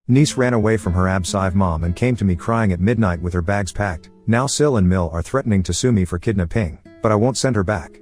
Niece ran away from her sive mom and came to me crying at midnight with her bags packed. Now Sil and Mill are threatening to sue me for kidnapping, but I won't send her back.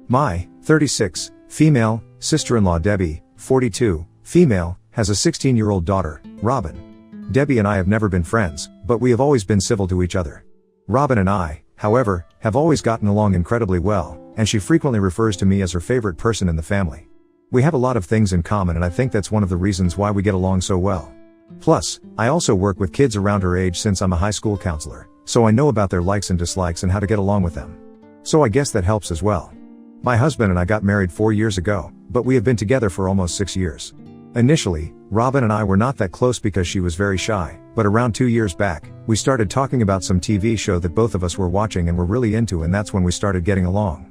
My 36, female, sister-in-law Debbie, 42, female, has a 16-year-old daughter, Robin. Debbie and I have never been friends, but we have always been civil to each other. Robin and I, however, have always gotten along incredibly well, and she frequently refers to me as her favorite person in the family. We have a lot of things in common, and I think that's one of the reasons why we get along so well. Plus, I also work with kids around her age since I'm a high school counselor, so I know about their likes and dislikes and how to get along with them. So I guess that helps as well. My husband and I got married 4 years ago, but we have been together for almost 6 years. Initially, Robin and I were not that close because she was very shy, but around 2 years back, we started talking about some TV show that both of us were watching and were really into, and that's when we started getting along.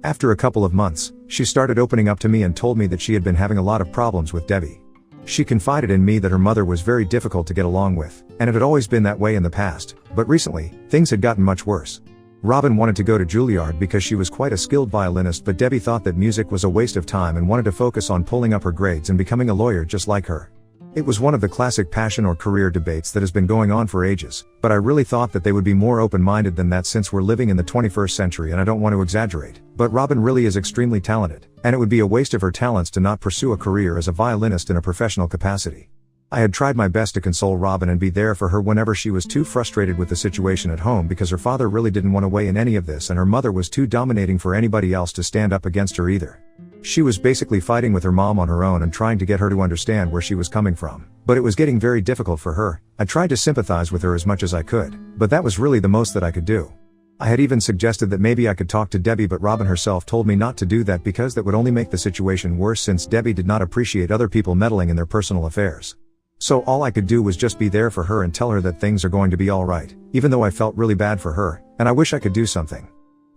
After a couple of months, she started opening up to me and told me that she had been having a lot of problems with Debbie. She confided in me that her mother was very difficult to get along with, and it had always been that way in the past, but recently, things had gotten much worse. Robin wanted to go to Juilliard because she was quite a skilled violinist, but Debbie thought that music was a waste of time and wanted to focus on pulling up her grades and becoming a lawyer just like her. It was one of the classic passion or career debates that has been going on for ages, but I really thought that they would be more open-minded than that since we're living in the 21st century, and I don't want to exaggerate, but Robin really is extremely talented, and it would be a waste of her talents to not pursue a career as a violinist in a professional capacity. I had tried my best to console Robin and be there for her whenever she was too frustrated with the situation at home because her father really didn't want to weigh in any of this, and her mother was too dominating for anybody else to stand up against her either. She was basically fighting with her mom on her own and trying to get her to understand where she was coming from, but it was getting very difficult for her. I tried to sympathize with her as much as I could, but that was really the most that I could do. I had even suggested that maybe I could talk to Debbie, but Robin herself told me not to do that because that would only make the situation worse, since Debbie did not appreciate other people meddling in their personal affairs. So all I could do was just be there for her and tell her that things are going to be alright, even though I felt really bad for her, and I wish I could do something.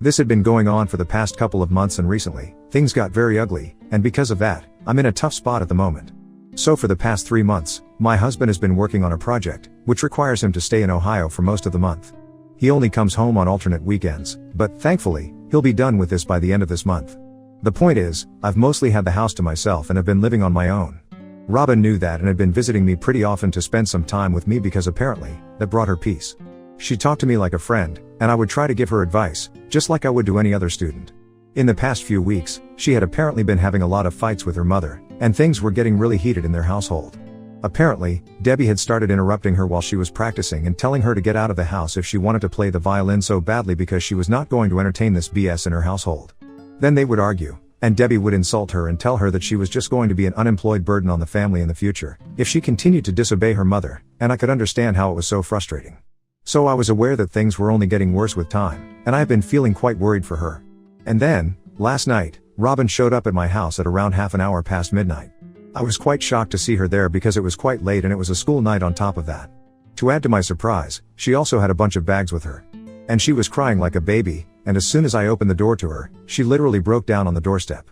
This had been going on for the past couple of months, and recently, things got very ugly, and because of that, I'm in a tough spot at the moment. So for the past 3 months, my husband has been working on a project, which requires him to stay in Ohio for most of the month. He only comes home on alternate weekends, but thankfully, he'll be done with this by the end of this month. The point is, I've mostly had the house to myself and have been living on my own. Robin knew that and had been visiting me pretty often to spend some time with me because apparently, that brought her peace. She talked to me like a friend, and I would try to give her advice, just like I would to any other student. In the past few weeks, she had apparently been having a lot of fights with her mother, and things were getting really heated in their household. Apparently, Debbie had started interrupting her while she was practicing and telling her to get out of the house if she wanted to play the violin so badly because she was not going to entertain this BS in her household. Then they would argue, and Debbie would insult her and tell her that she was just going to be an unemployed burden on the family in the future if she continued to disobey her mother, and I could understand how it was so frustrating. So I was aware that things were only getting worse with time, and I have been feeling quite worried for her. And then, last night, Robin showed up at my house at around half an hour past midnight. I was quite shocked to see her there because it was quite late and it was a school night on top of that. To add to my surprise, she also had a bunch of bags with her. And she was crying like a baby, and as soon as I opened the door to her, she literally broke down on the doorstep.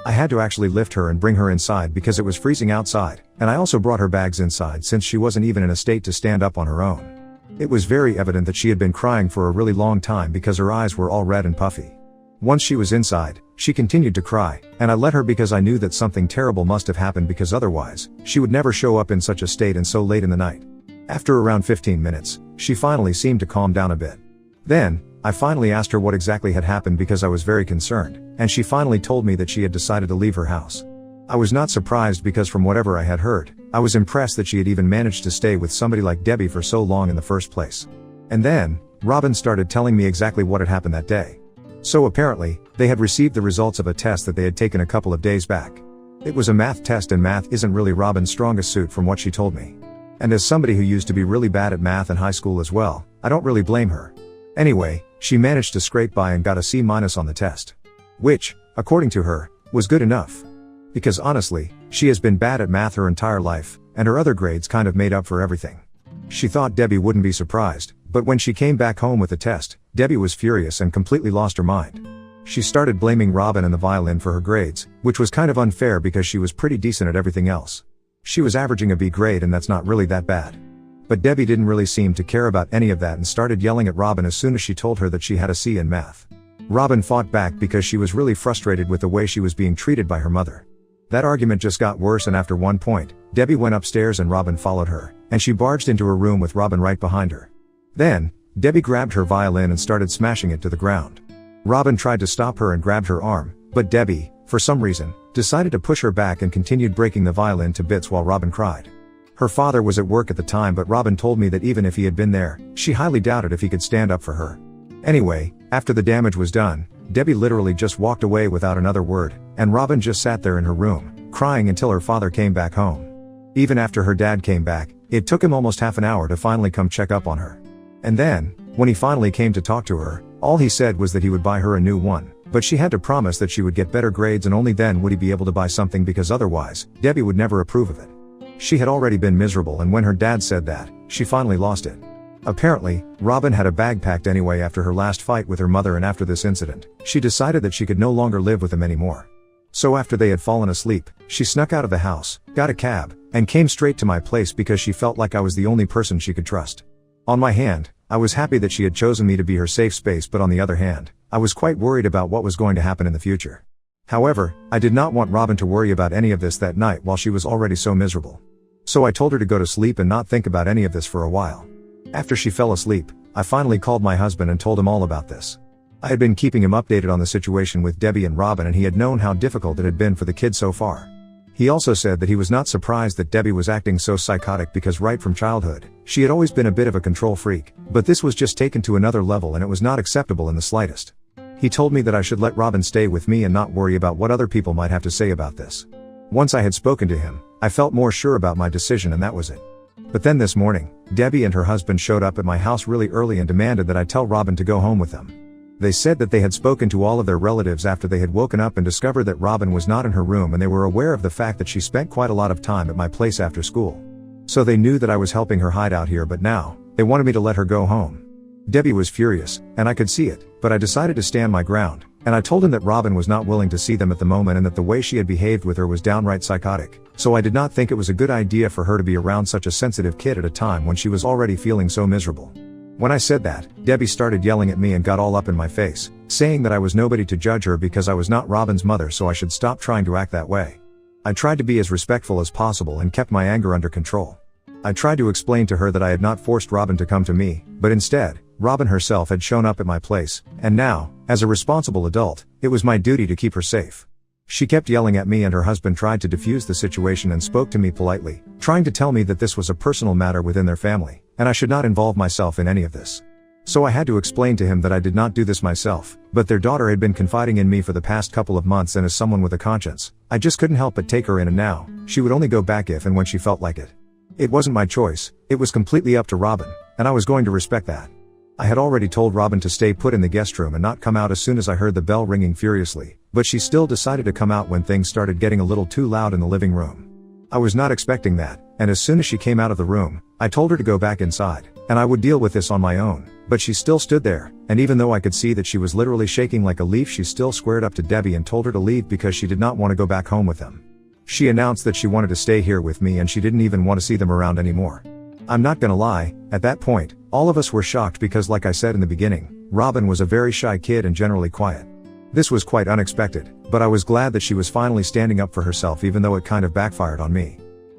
I had to actually lift her and bring her inside because it was freezing outside, and I also brought her bags inside since she wasn't even in a state to stand up on her own. It was very evident that she had been crying for a really long time because her eyes were all red and puffy. Once she was inside, she continued to cry, and I let her because I knew that something terrible must have happened, because otherwise, she would never show up in such a state and so late in the night. After around 15 minutes, she finally seemed to calm down a bit. Then, I finally asked her what exactly had happened because I was very concerned, and she finally told me that she had decided to leave her house. I was not surprised because from whatever I had heard, I was impressed that she had even managed to stay with somebody like Debbie for so long in the first place. And then, Robin started telling me exactly what had happened that day. So apparently, they had received the results of a test that they had taken a couple of days back. It was a math test, and math isn't really Robin's strongest suit from what she told me. And as somebody who used to be really bad at math in high school as well, I don't really blame her. Anyway, she managed to scrape by and got a C- on the test. Which, according to her, was good enough. Because honestly, she has been bad at math her entire life, and her other grades kind of made up for everything. She thought Debbie wouldn't be surprised, but when she came back home with the test, Debbie was furious and completely lost her mind. She started blaming Robin and the violin for her grades, which was kind of unfair because she was pretty decent at everything else. She was averaging a B grade, and that's not really that bad. But Debbie didn't really seem to care about any of that and started yelling at Robin as soon as she told her that she had a C in math. Robin fought back because she was really frustrated with the way she was being treated by her mother. That argument just got worse, and after one point, Debbie went upstairs and Robin followed her, and she barged into her room with Robin right behind her. Then, Debbie grabbed her violin and started smashing it to the ground. Robin tried to stop her and grabbed her arm, but Debbie, for some reason, decided to push her back and continued breaking the violin to bits while Robin cried. Her father was at work at the time, but Robin told me that even if he had been there, she highly doubted if he could stand up for her. Anyway, after the damage was done, Debbie literally just walked away without another word, and Robin just sat there in her room, crying until her father came back home. Even after her dad came back, it took him almost half an hour to finally come check up on her. And then, when he finally came to talk to her, all he said was that he would buy her a new one, but she had to promise that she would get better grades and only then would he be able to buy something, because otherwise, Debbie would never approve of it. She had already been miserable, and when her dad said that, she finally lost it. Apparently, Robin had a bag packed anyway after her last fight with her mother, and after this incident, she decided that she could no longer live with him anymore. So after they had fallen asleep, she snuck out of the house, got a cab, and came straight to my place because she felt like I was the only person she could trust. On my hand, I was happy that she had chosen me to be her safe space, but on the other hand, I was quite worried about what was going to happen in the future. However, I did not want Robin to worry about any of this that night while she was already so miserable. So I told her to go to sleep and not think about any of this for a while. After she fell asleep, I finally called my husband and told him all about this. I had been keeping him updated on the situation with Debbie and Robin, and he had known how difficult it had been for the kids so far. He also said that he was not surprised that Debbie was acting so psychotic because right from childhood, she had always been a bit of a control freak, but this was just taken to another level and it was not acceptable in the slightest. He told me that I should let Robin stay with me and not worry about what other people might have to say about this. Once I had spoken to him, I felt more sure about my decision, and that was it. But then this morning, Debbie and her husband showed up at my house really early and demanded that I tell Robin to go home with them. They said that they had spoken to all of their relatives after they had woken up and discovered that Robin was not in her room, and they were aware of the fact that she spent quite a lot of time at my place after school. So they knew that I was helping her hide out here, but now, they wanted me to let her go home. Debbie was furious, and I could see it, but I decided to stand my ground, and I told him that Robin was not willing to see them at the moment and that the way she had behaved with her was downright psychotic, so I did not think it was a good idea for her to be around such a sensitive kid at a time when she was already feeling so miserable. When I said that, Debbie started yelling at me and got all up in my face, saying that I was nobody to judge her because I was not Robin's mother, so I should stop trying to act that way. I tried to be as respectful as possible and kept my anger under control. I tried to explain to her that I had not forced Robin to come to me, but instead, Robin herself had shown up at my place, and now, as a responsible adult, it was my duty to keep her safe. She kept yelling at me, and her husband tried to defuse the situation and spoke to me politely, trying to tell me that this was a personal matter within their family, and I should not involve myself in any of this. So I had to explain to him that I did not do this myself, but their daughter had been confiding in me for the past couple of months, and as someone with a conscience, I just couldn't help but take her in, and now, she would only go back if and when she felt like it. It wasn't my choice, it was completely up to Robin, and I was going to respect that. I had already told Robin to stay put in the guest room and not come out as soon as I heard the bell ringing furiously, but she still decided to come out when things started getting a little too loud in the living room. I was not expecting that, and as soon as she came out of the room, I told her to go back inside, and I would deal with this on my own, but she still stood there, and even though I could see that she was literally shaking like a leaf, she still squared up to Debbie and told her to leave because she did not want to go back home with them. She announced that she wanted to stay here with me and she didn't even want to see them around anymore. I'm not gonna lie, at that point, all of us were shocked because, like I said in the beginning, Robin was a very shy kid and generally quiet. This was quite unexpected, but I was glad that she was finally standing up for herself, even though it kind of backfired on me.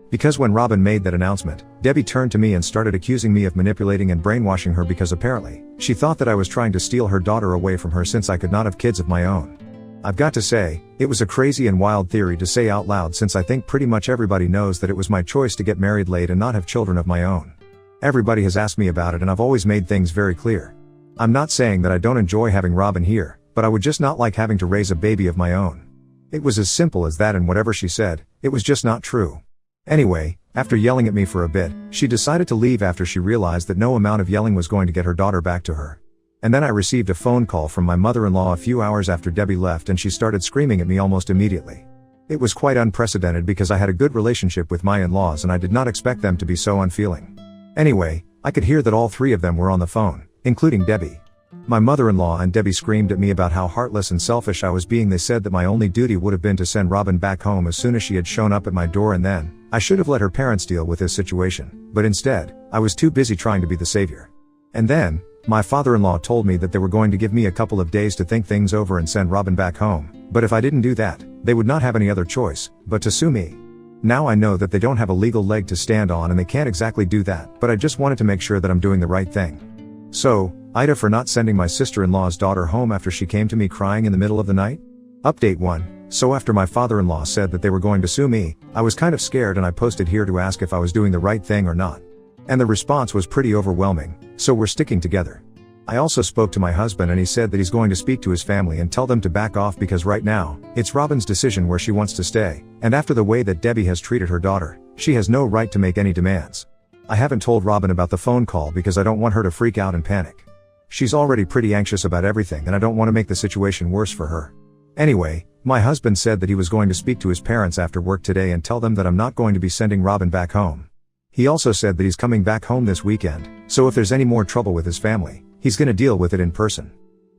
Because when Robin made that announcement, Debbie turned to me and started accusing me of manipulating and brainwashing her because apparently, she thought that I was trying to steal her daughter away from her since I could not have kids of my own. I've got to say, it was a crazy and wild theory to say out loud, since I think pretty much everybody knows that it was my choice to get married late and not have children of my own. Everybody has asked me about it and I've always made things very clear. I'm not saying that I don't enjoy having Robin here, but I would just not like having to raise a baby of my own. It was as simple as that, and whatever she said, it was just not true. Anyway, after yelling at me for a bit, she decided to leave after she realized that no amount of yelling was going to get her daughter back to her. And then I received a phone call from my mother-in-law a few hours after Debbie left, and she started screaming at me almost immediately. It was quite unprecedented because I had a good relationship with my in-laws and I did not expect them to be so unfeeling. Anyway, I could hear that all three of them were on the phone, including Debbie. My mother-in-law and Debbie screamed at me about how heartless and selfish I was being. They said that my only duty would have been to send Robin back home as soon as she had shown up at my door, and then, I should have let her parents deal with this situation, but instead, I was too busy trying to be the savior. And then, My father-in-law told me that they were going to give me a couple of days to think things over and send Robin back home, but if I didn't do that, they would not have any other choice but to sue me. Now I know that they don't have a legal leg to stand on and they can't exactly do that, but I just wanted to make sure that I'm doing the right thing. So, Ida for not sending my sister-in-law's daughter home after she came to me crying in the middle of the night? Update 1. So after my father-in-law said that they were going to sue me, I was kind of scared and I posted here to ask if I was doing the right thing or not. And the response was pretty overwhelming, so we're sticking together. I also spoke to my husband and he said that he's going to speak to his family and tell them to back off because right now, it's Robin's decision where she wants to stay, and after the way that Debbie has treated her daughter, she has no right to make any demands. I haven't told Robin about the phone call because I don't want her to freak out and panic. She's already pretty anxious about everything and I don't want to make the situation worse for her. Anyway, my husband said that he was going to speak to his parents after work today and tell them that I'm not going to be sending Robin back home. He also said that he's coming back home this weekend, so if there's any more trouble with his family, he's gonna deal with it in person.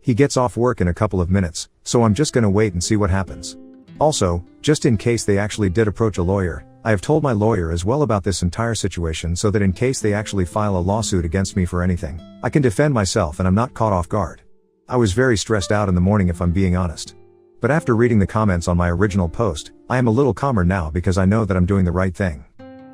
He gets off work in a couple of minutes, so I'm just gonna wait and see what happens. Also, just in case they actually did approach a lawyer, I have told my lawyer as well about this entire situation so that in case they actually file a lawsuit against me for anything, I can defend myself and I'm not caught off guard. I was very stressed out in the morning if I'm being honest. But after reading the comments on my original post, I am a little calmer now because I know that I'm doing the right thing.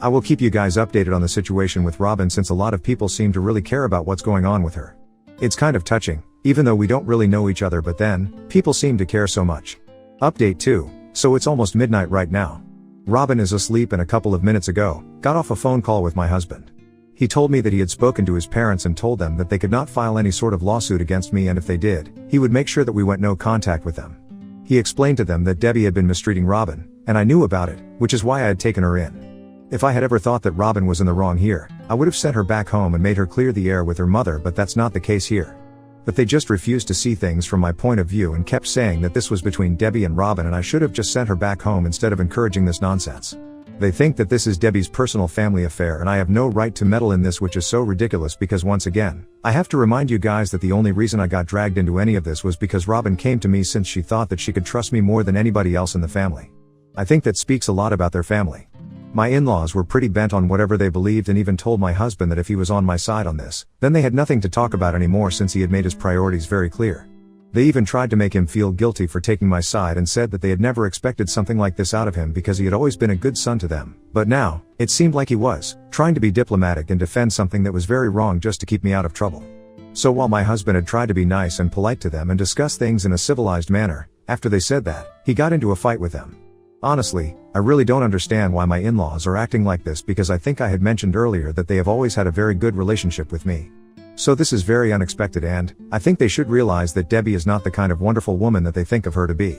I will keep you guys updated on the situation with Robin since a lot of people seem to really care about what's going on with her. It's kind of touching, even though we don't really know each other, but then, people seem to care so much. Update 2. So it's almost midnight right now. Robin is asleep and a couple of minutes ago, got off a phone call with my husband. He told me that he had spoken to his parents and told them that they could not file any sort of lawsuit against me and if they did, he would make sure that we went no contact with them. He explained to them that Debbie had been mistreating Robin, and I knew about it, which is why I had taken her in. If I had ever thought that Robin was in the wrong here, I would have sent her back home and made her clear the air with her mother, but that's not the case here. But they just refused to see things from my point of view and kept saying that this was between Debbie and Robin and I should have just sent her back home instead of encouraging this nonsense. They think that this is Debbie's personal family affair and I have no right to meddle in this, which is so ridiculous because once again, I have to remind you guys that the only reason I got dragged into any of this was because Robin came to me since she thought that she could trust me more than anybody else in the family. I think that speaks a lot about their family. My in-laws were pretty bent on whatever they believed and even told my husband that if he was on my side on this, then they had nothing to talk about anymore since he had made his priorities very clear. They even tried to make him feel guilty for taking my side and said that they had never expected something like this out of him because he had always been a good son to them. But now, it seemed like he was trying to be diplomatic and defend something that was very wrong just to keep me out of trouble. So while my husband had tried to be nice and polite to them and discuss things in a civilized manner, after they said that, he got into a fight with them. Honestly, I really don't understand why my in-laws are acting like this because I think I had mentioned earlier that they have always had a very good relationship with me. So this is very unexpected and, I think they should realize that Debbie is not the kind of wonderful woman that they think of her to be.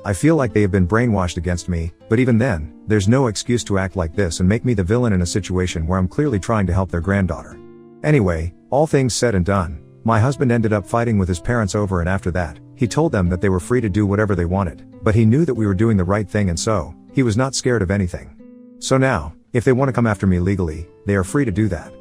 I feel like they have been brainwashed against me, but even then, there's no excuse to act like this and make me the villain in a situation where I'm clearly trying to help their granddaughter. Anyway, all things said and done, my husband ended up fighting with his parents over and after that, he told them that they were free to do whatever they wanted, but he knew that we were doing the right thing and so, he was not scared of anything. So now, if they want to come after me legally, they are free to do that.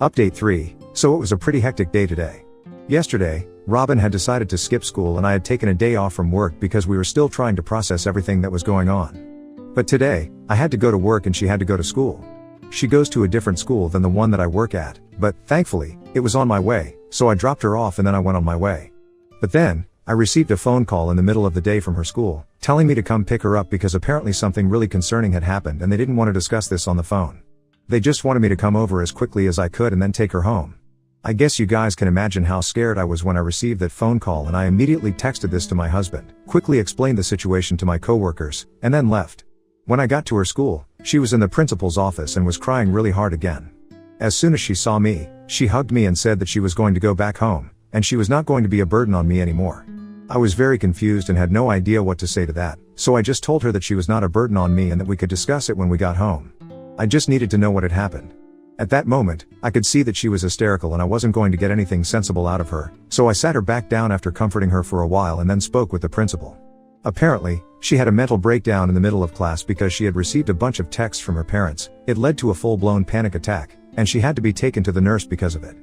Update 3. So it was a pretty hectic day today. Yesterday, Robin had decided to skip school and I had taken a day off from work because we were still trying to process everything that was going on. But today, I had to go to work and she had to go to school. She goes to a different school than the one that I work at, but, thankfully, it was on my way, so I dropped her off and then I went on my way. But then, I received a phone call in the middle of the day from her school, telling me to come pick her up because apparently something really concerning had happened and they didn't want to discuss this on the phone. They just wanted me to come over as quickly as I could and then take her home. I guess you guys can imagine how scared I was when I received that phone call and I immediately texted this to my husband, quickly explained the situation to my coworkers, and then left. When I got to her school, she was in the principal's office and was crying really hard again. As soon as she saw me, she hugged me and said that she was going to go back home, and she was not going to be a burden on me anymore. I was very confused and had no idea what to say to that, so I just told her that she was not a burden on me and that we could discuss it when we got home. I just needed to know what had happened. At that moment, I could see that she was hysterical and I wasn't going to get anything sensible out of her, so I sat her back down after comforting her for a while and then spoke with the principal. Apparently, she had a mental breakdown in the middle of class because she had received a bunch of texts from her parents. It led to a full-blown panic attack, and she had to be taken to the nurse because of it.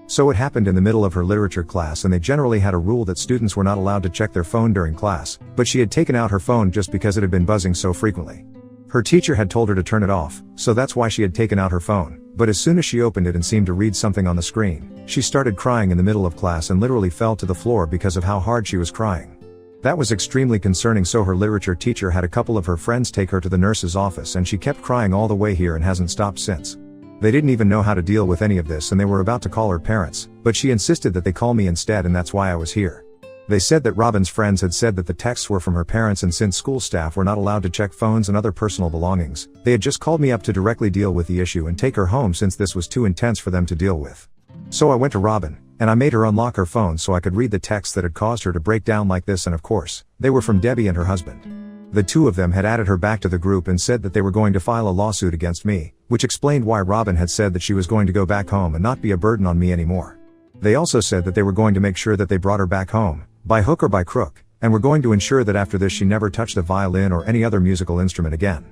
So it happened in the middle of her literature class and they generally had a rule that students were not allowed to check their phone during class, but she had taken out her phone just because it had been buzzing so frequently. Her teacher had told her to turn it off, so that's why she had taken out her phone, But as soon as she opened it and seemed to read something on the screen, she started crying in the middle of class and literally fell to the floor because of how hard she was crying. That was extremely concerning, so her literature teacher had a couple of her friends take her to the nurse's office, and she kept crying all the way here and hasn't stopped since. They didn't even know how to deal with any of this and they were about to call her parents, but she insisted that they call me instead, and that's why I was here. They said that Robin's friends had said that the texts were from her parents, and since school staff were not allowed to check phones and other personal belongings, they had just called me up to directly deal with the issue and take her home since this was too intense for them to deal with. So I went to Robin, and I made her unlock her phone so I could read the texts that had caused her to break down like this, and of course, they were from Debbie and her husband. The two of them had added her back to the group and said that they were going to file a lawsuit against me, which explained why Robin had said that she was going to go back home and not be a burden on me anymore. They also said that they were going to make sure that they brought her back home, by hook or by crook, and were going to ensure that after this she never touched a violin or any other musical instrument again.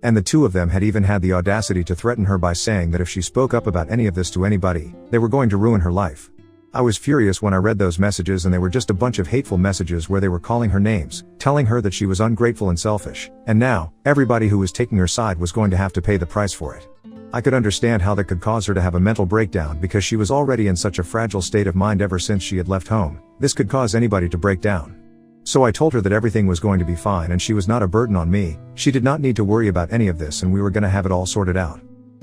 And the two of them had even had the audacity to threaten her by saying that if she spoke up about any of this to anybody, they were going to ruin her life. I was furious when I read those messages, and they were just a bunch of hateful messages where they were calling her names, telling her that she was ungrateful and selfish, and now, everybody who was taking her side was going to have to pay the price for it. I could understand how that could cause her to have a mental breakdown because she was already in such a fragile state of mind ever since she had left home. This could cause anybody to break down. So I told her that everything was going to be fine and she was not a burden on me, she did not need to worry about any of this and we were gonna have it all sorted out.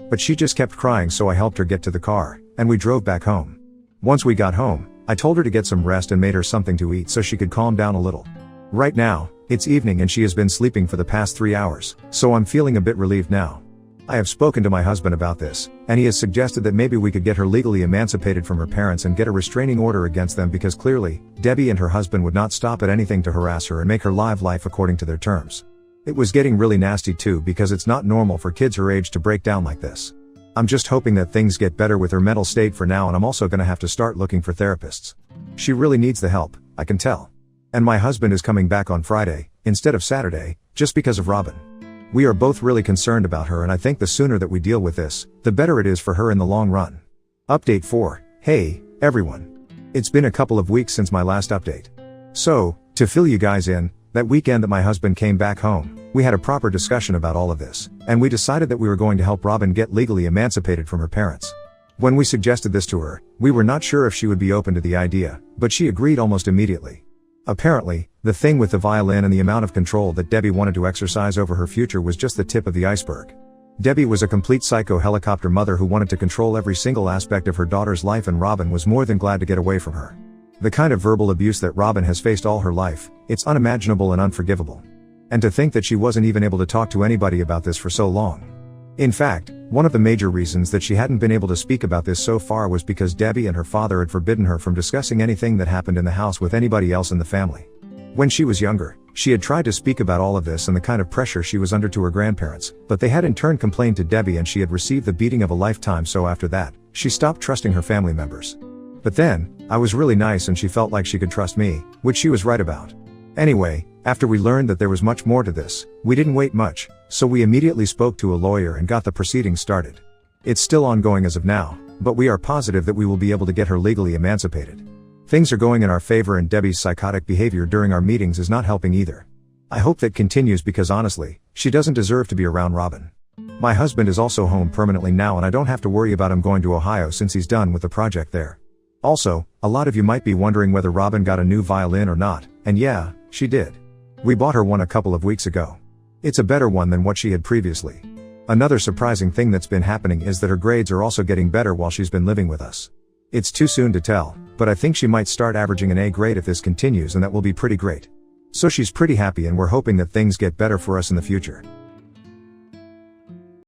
But she just kept crying, so I helped her get to the car, and we drove back home. Once we got home, I told her to get some rest and made her something to eat so she could calm down a little. Right now, it's evening and she has been sleeping for the past 3 hours, so I'm feeling a bit relieved now. I have spoken to my husband about this, and he has suggested that maybe we could get her legally emancipated from her parents and get a restraining order against them, because clearly, Debbie and her husband would not stop at anything to harass her and make her live life according to their terms. It was getting really nasty too, because it's not normal for kids her age to break down like this. I'm just hoping that things get better with her mental state for now, and I'm also gonna have to start looking for therapists. She really needs the help, I can tell. And my husband is coming back on Friday, instead of Saturday, just because of Robin. We are both really concerned about her, and I think the sooner that we deal with this, the better it is for her in the long run. Update 4. Hey, everyone. It's been a couple of weeks since my last update. So, to fill you guys in, that weekend that my husband came back home, we had a proper discussion about all of this, and we decided that we were going to help Robin get legally emancipated from her parents. When we suggested this to her, we were not sure if she would be open to the idea, but she agreed almost immediately. Apparently, the thing with the violin and the amount of control that Debbie wanted to exercise over her future was just the tip of the iceberg. Debbie was a complete psycho helicopter mother who wanted to control every single aspect of her daughter's life, and Robin was more than glad to get away from her. The kind of verbal abuse that Robin has faced all her life, it's unimaginable and unforgivable. And to think that she wasn't even able to talk to anybody about this for so long. In fact, one of the major reasons that she hadn't been able to speak about this so far was because Debbie and her father had forbidden her from discussing anything that happened in the house with anybody else in the family. When she was younger, she had tried to speak about all of this and the kind of pressure she was under to her grandparents, but they had in turn complained to Debbie and she had received the beating of a lifetime, so after that, she stopped trusting her family members. But then, I was really nice and she felt like she could trust me, which she was right about. Anyway, after we learned that there was much more to this, we didn't wait much, so we immediately spoke to a lawyer and got the proceedings started. It's still ongoing as of now, but we are positive that we will be able to get her legally emancipated. Things are going in our favor, and Debbie's psychotic behavior during our meetings is not helping either. I hope that continues because honestly, she doesn't deserve to be around Robin. My husband is also home permanently now and I don't have to worry about him going to Ohio since he's done with the project there. Also, a lot of you might be wondering whether Robin got a new violin or not, and yeah, she did. We bought her one a couple of weeks ago. It's a better one than what she had previously. Another surprising thing that's been happening is that her grades are also getting better while she's been living with us. It's too soon to tell, but I think she might start averaging an A grade if this continues, and that will be pretty great. So she's pretty happy and we're hoping that things get better for us in the future.